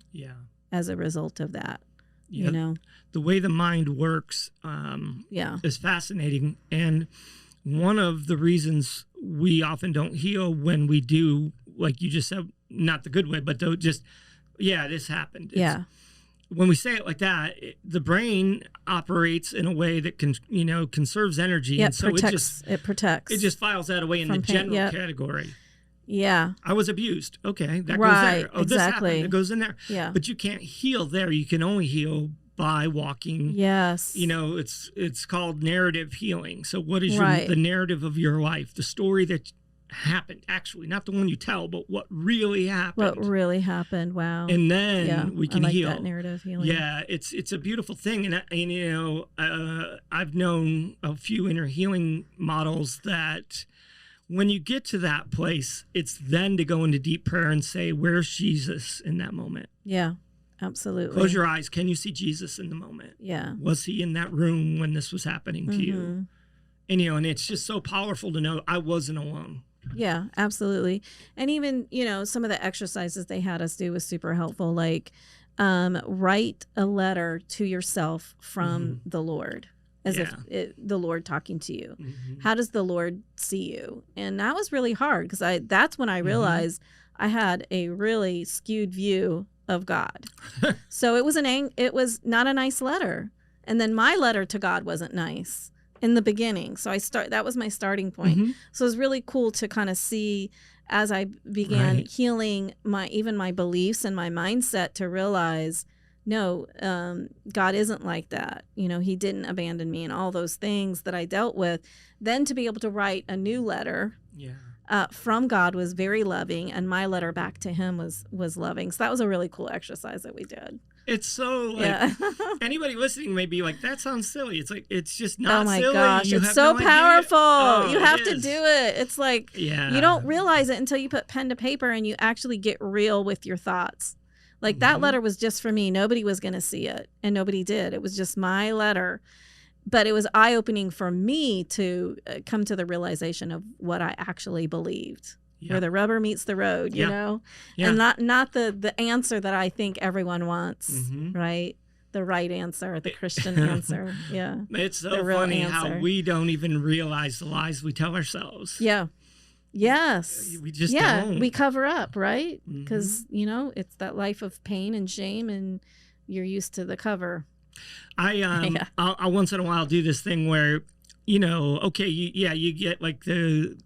as a result of that. You know, the way the mind works is fascinating. And one of the reasons we often don't heal when we do, like you just said, not the good way, but just, this happened. When we say it like that, the brain operates in a way that conserves energy. Yeah, and so it protects. It just files that away in the general category. Yeah. I was abused. Okay, that goes there. Oh, exactly. This happened. It goes in there. Yeah. But you can't heal there. You can only heal by walking. Yes. You know, it's called narrative healing. So what is the narrative of your life? The story that happened, actually, not the one you tell, but what really happened. What really happened. Wow. And then we can heal. That narrative healing. Yeah, it's a beautiful thing. And you know, I've known a few inner healing models that when you get to that place, it's then to go into deep prayer and say, where's Jesus in that moment? Yeah, absolutely. Close your eyes. Can you see Jesus in the moment? Yeah. Was he in that room when this was happening to you? And, you know, and it's just so powerful to know I wasn't alone. Yeah, absolutely. And even, you know, some of the exercises they had us do was super helpful. Like write a letter to yourself from the Lord. As if the Lord talking to you. How does the Lord see you? And that was really hard because that's when I realized I had a really skewed view of God. So it was not a nice letter. And then my letter to God wasn't nice in the beginning. So that was my starting point. So it was really cool to kind of see as I began healing my beliefs and my mindset to realize, no, God isn't like that. You know, he didn't abandon me and all those things that I dealt with. Then to be able to write a new letter from God was very loving, and my letter back to him was loving. So that was a really cool exercise that we did. It's so like anybody listening may be like, that sounds silly. It's like, it's just not silly. Oh my gosh, it's so powerful. You have to do it. It's like you don't realize it until you put pen to paper and you actually get real with your thoughts. Like that letter was just for me. Nobody was going to see it, and nobody did. It was just my letter. But it was eye-opening for me to come to the realization of what I actually believed, where the rubber meets the road, you know? Yeah. And not the answer that I think everyone wants, right? The right answer, the Christian answer. Yeah. It's so funny how we don't even realize the lies we tell ourselves. Yeah. Yes. We just don't. We cover up, right? Because, you know, it's that life of pain and shame, and you're used to the cover. I'll once in a while do this thing where, you know, okay, you get like the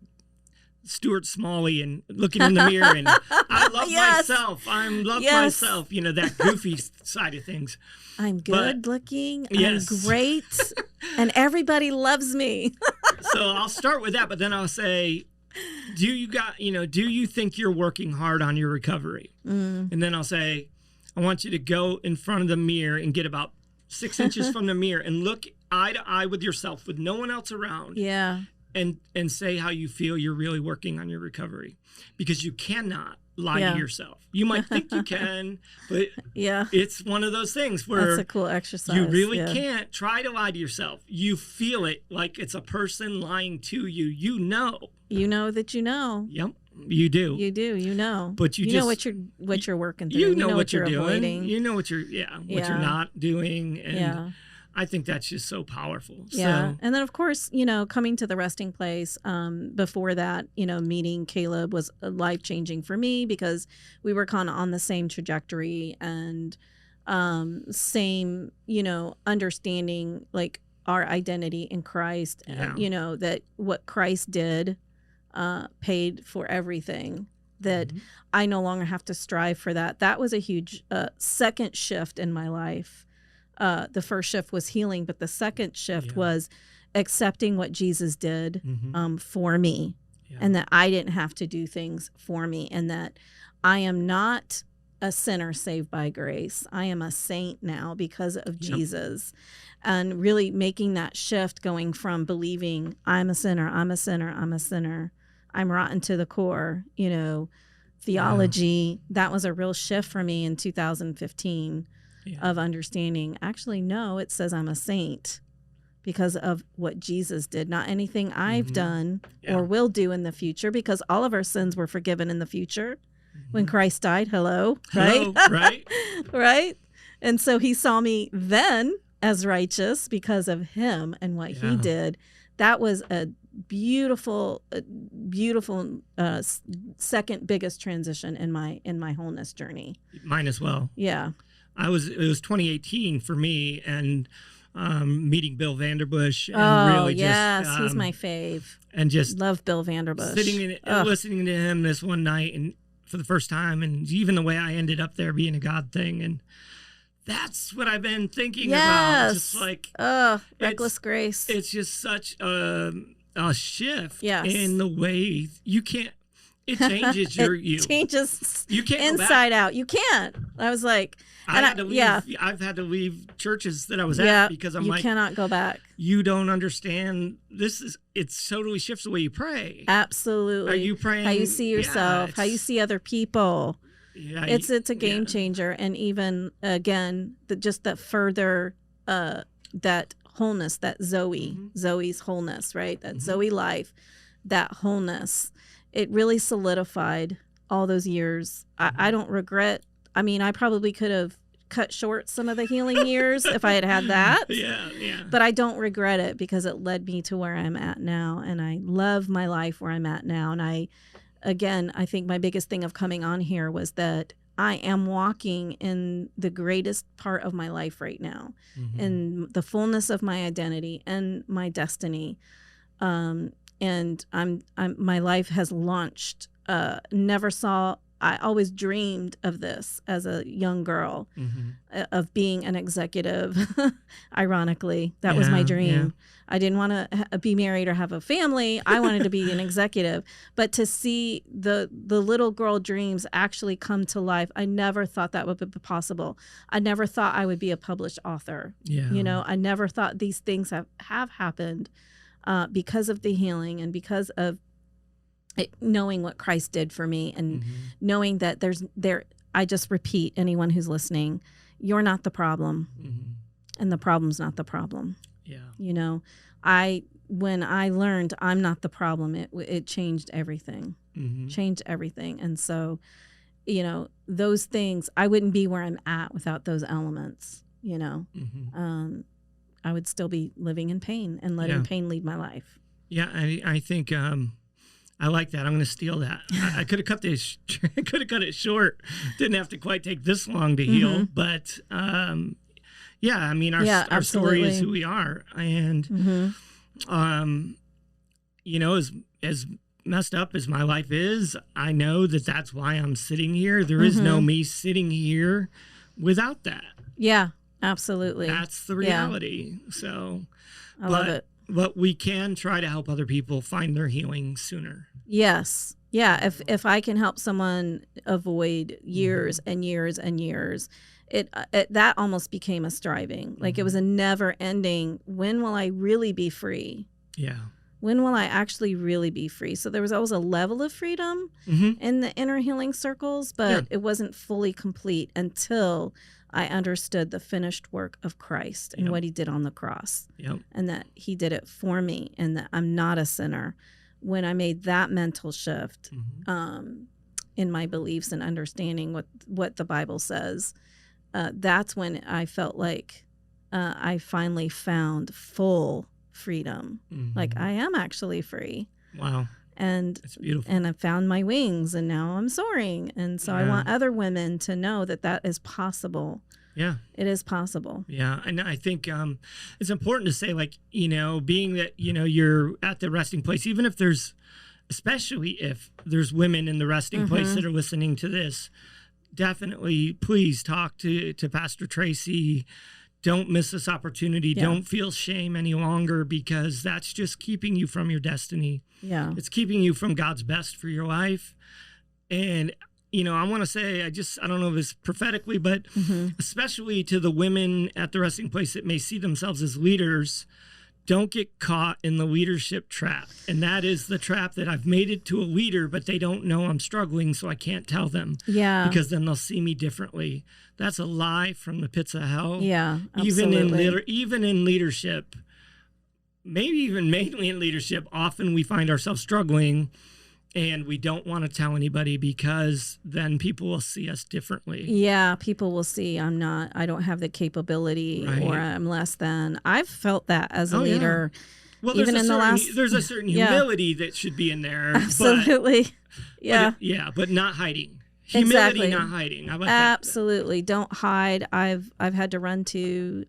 Stuart Smalley and looking in the mirror and I love myself. I love myself, you know, that goofy side of things. I'm good looking. I'm great. And everybody loves me. So I'll start with that, but then I'll say, do you think you're working hard on your recovery? And then I'll say, I want you to go in front of the mirror and get about 6 inches from the mirror and look eye to eye with yourself, with no one else around. Yeah. And say how you feel you're really working on your recovery, because you cannot lie to yourself. You might think you can, but it's one of those things where that's a cool exercise. You really can't try to lie to yourself. You feel it like it's a person lying to you. You know that you know. Yep, you do. You do. You know. But you know what you're working through. You know what you're doing. avoiding. You know what you're not doing. And I think that's just so powerful. Yeah. So, and then, of course, coming to the resting place, before that, meeting Caleb was life-changing for me, because we were kind of on the same trajectory and same, understanding, like, our identity in Christ, that what Christ did paid for everything, that I no longer have to strive for that. That was a huge second shift in my life. The first shift was healing, but the second shift was accepting what Jesus did for me, and that I didn't have to do things for me, and that I am not a sinner saved by grace. I am a saint now because of Jesus. And really making that shift, going from believing I'm a sinner, I'm rotten to the core, theology, that was a real shift for me in 2015. Of understanding, actually, no, it says I'm a saint because of what Jesus did, not anything I've done or will do in the future, because all of our sins were forgiven in the future when Christ died. Right? Right? And so he saw me then as righteous because of him and what he did. That was a beautiful second biggest transition in my wholeness journey. Mine as well. Yeah. It was 2018 for me, and meeting Bill Vanderbush, and he's my fave, and just love Bill Vanderbush. Listening to him this one night, and for the first time, and even the way I ended up there being a God thing, and that's what I've been thinking about. Just like reckless grace. It's just such a shift Yes. in the way you can't. It changes you. Changes you can't inside out. You can't. I was like, I've had to leave churches that I was at because I'm like, you cannot go back. You don't understand. It totally shifts the way you pray. Absolutely. Are you praying? How you see yourself, how you see other people. Yeah, it's a game changer. And even again, that further that wholeness, that Zoe's wholeness, right? That Zoe life, that wholeness. It really solidified all those years. I don't regret. I mean, I probably could have cut short some of the healing years if I had that. Yeah. But I don't regret it, because it led me to where I'm at now. And I love my life where I'm at now. And I think my biggest thing of coming on here was that I am walking in the greatest part of my life right now, in the fullness of my identity and my destiny. And my life has launched. I always dreamed of this as a young girl, of being an executive. Ironically, that was my dream. I didn't want to be married or have a family. I wanted to be an executive. But to see the little girl dreams actually come to life, I never thought that would be possible. I never thought I would be a published author. Yeah. I never thought these things have happened. Because of the healing and because of knowing what Christ did for me, and knowing that I just repeat, anyone who's listening, you're not the problem, and the problem's not the problem. Yeah. When I learned I'm not the problem, it changed everything, changed everything. And so, those things, I wouldn't be where I'm at without those elements, I would still be living in pain and letting pain lead my life. Yeah, I think I like that. I'm going to steal that. I could have cut this. I could have cut it short. Didn't have to quite take this long to heal, but I mean, our story is who we are, and as messed up as my life is, I know that's why I'm sitting here. There is no me sitting here without that. Yeah. Absolutely. That's the reality. So I love it. but we can try to help other people find their healing sooner. Yes. Yeah. If I can help someone avoid years and years and years, it that almost became a striving. Like it was a never ending. When will I really be free? Yeah. When will I actually really be free? So there was always a level of freedom in the inner healing circles, but it wasn't fully complete until I understood the finished work of Christ and what he did on the cross, and that he did it for me, and that I'm not a sinner. When I made that mental shift in my beliefs and understanding what the Bible says, that's when I felt like I finally found full freedom. Like I am actually free. Wow. And it's beautiful. And I found my wings, and now I'm soaring. And so I want other women to know that that is possible. Yeah. It is possible. Yeah. And I think it's important to say, like, being that, you're at the resting place, even if especially if there's women in the resting place that are listening to this, definitely please talk to Pastor Tracy. Don't miss this opportunity. Yeah. Don't feel shame any longer, because that's just keeping you from your destiny. Yeah. It's keeping you from God's best for your life. And, I want to say, I don't know if it's prophetically, but especially to the women at the resting place that may see themselves as leaders, don't get caught in the leadership trap. And that is the trap that I've made it to a leader, but they don't know I'm struggling, so I can't tell them. Yeah. Because then they'll see me differently. That's a lie from the pits of hell. Yeah, absolutely. Even in leadership, maybe even mainly in leadership, often we find ourselves struggling, and we don't want to tell anybody, because then people will see us differently. Yeah, people will see I don't have the capability, or I'm less than. I've felt that as a leader. Yeah. Well, there's a certain humility that should be in there. Absolutely. But not hiding. Humility, not hiding. I like Absolutely. Don't hide. I've had to run to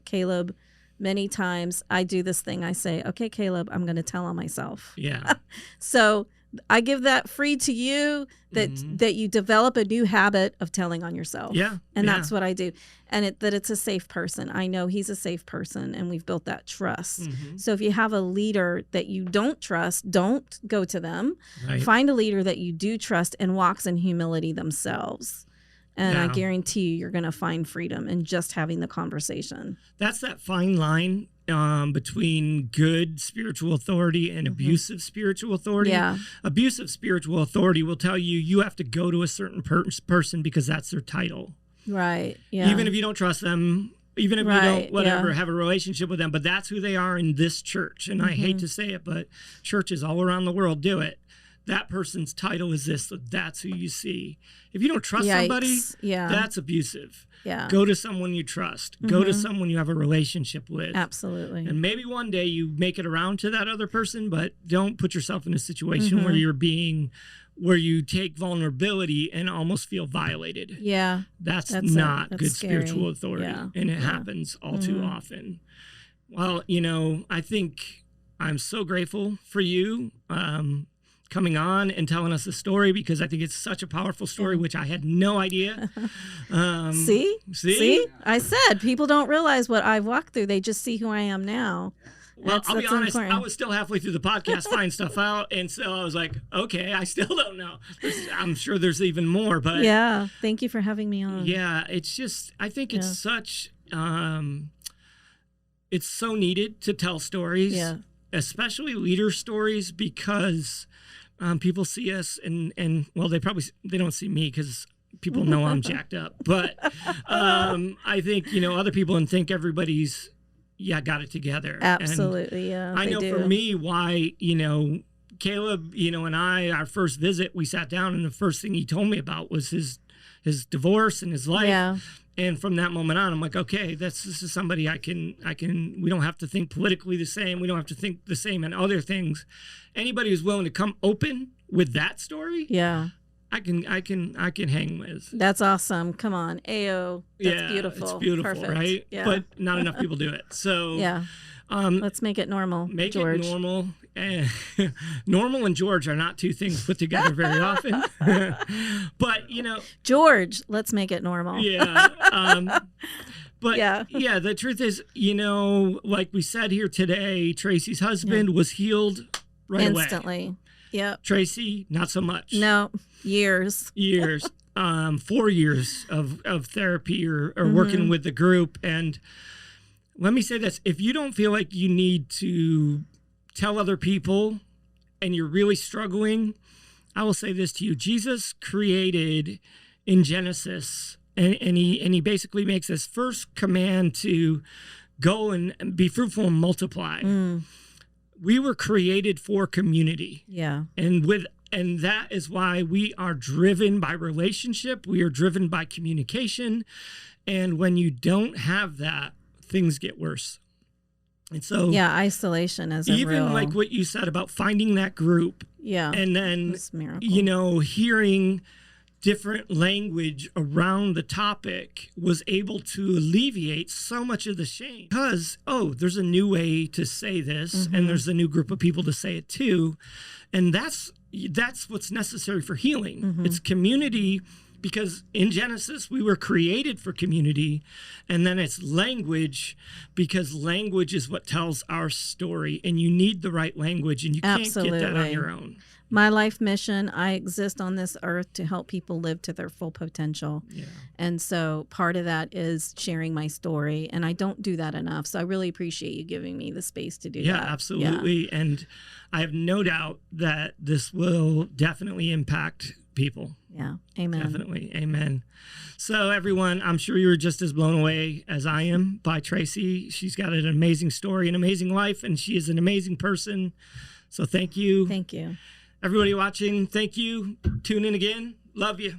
Caleb many times. I do this thing. I say, okay, Caleb, I'm going to tell on myself. Yeah. So I give that free to you, that you develop a new habit of telling on yourself. Yeah. And that's what I do. And that it's a safe person. I know he's a safe person, and we've built that trust. So if you have a leader that you don't trust, don't go to them. Right. Find a leader that you do trust and walks in humility themselves. And I guarantee you're going to find freedom in just having the conversation. That's that fine line between good spiritual authority and abusive spiritual authority. Yeah. Abusive spiritual authority will tell you have to go to a certain person because that's their title. Right. Yeah. Even if you don't trust them, even if you don't have a relationship with them, but that's who they are in this church. And I hate to say it, but churches all around the world do it. That person's title is this, so that's who you see. If you don't trust somebody, that's abusive. Yeah. Go to someone you trust. Go to someone you have a relationship with. Absolutely. And maybe one day you make it around to that other person, but don't put yourself in a situation where you take vulnerability and almost feel violated. Yeah. That's not good scary. Spiritual authority. Yeah. And it happens all too often. Well, I think I'm so grateful for you coming on and telling us the story, because I think it's such a powerful story, which I had no idea. See? I said people don't realize what I've walked through. They just see who I am now. Well, I'll be honest, important. I was still halfway through the podcast finding stuff out, and so I was like, okay, I still don't know. I'm sure there's even more, but... Yeah, thank you for having me on. Yeah, it's just, I think it's such... it's so needed to tell stories, especially leader stories, because... people see us and well, they don't see me because people know I'm jacked up. But I think, other people and think everybody's, got it together. Absolutely, and I know for me why, Caleb, and I, our first visit, we sat down and the first thing he told me about was his divorce and his life. Yeah. And from that moment on, I'm like, okay, this is somebody I can, we don't have to think politically the same. We don't have to think the same in other things. Anybody who's willing to come open with that story, I can hang with. That's awesome. Come on. Ayo. That's beautiful. It's beautiful, perfect. Right? Yeah. But not enough people do it. So let's make it normal. Make George. It normal. Normal and George are not two things put together very often. But, George, let's make it normal. Yeah. But Yeah. yeah, the truth is, like we said here today, Tracy's husband was healed right away. Instantly. Yep. Tracy, not so much. No, years. 4 years of therapy or working with the group. And let me say this, if you don't feel like you need to tell other people and you're really struggling, I will say this to you. Jesus created in Genesis, and he basically makes this first command to go and be fruitful and multiply. We were created for community. Yeah. And that is why we are driven by relationship. We are driven by communication. And when you don't have that, things get worse. And so isolation is even like what you said about finding that group. Yeah. And then, hearing different language around the topic was able to alleviate so much of the shame because, there's a new way to say this and there's a new group of people to say it too. And that's what's necessary for healing. It's community, because in Genesis, we were created for community. And then it's language, because language is what tells our story. And you need the right language, and you can't get that on your own. My life mission, I exist on this earth to help people live to their full potential. Yeah. And so part of that is sharing my story. And I don't do that enough. So I really appreciate you giving me the space to do that. Yeah, absolutely. Yeah. And I have no doubt that this will definitely impact people. Yeah. Amen. Definitely. Amen. So everyone, I'm sure you're just as blown away as I am by Tracy. She's got an amazing story, an amazing life, and she is an amazing person. So thank you. Thank you. Everybody watching, thank you. Tune in again. Love you.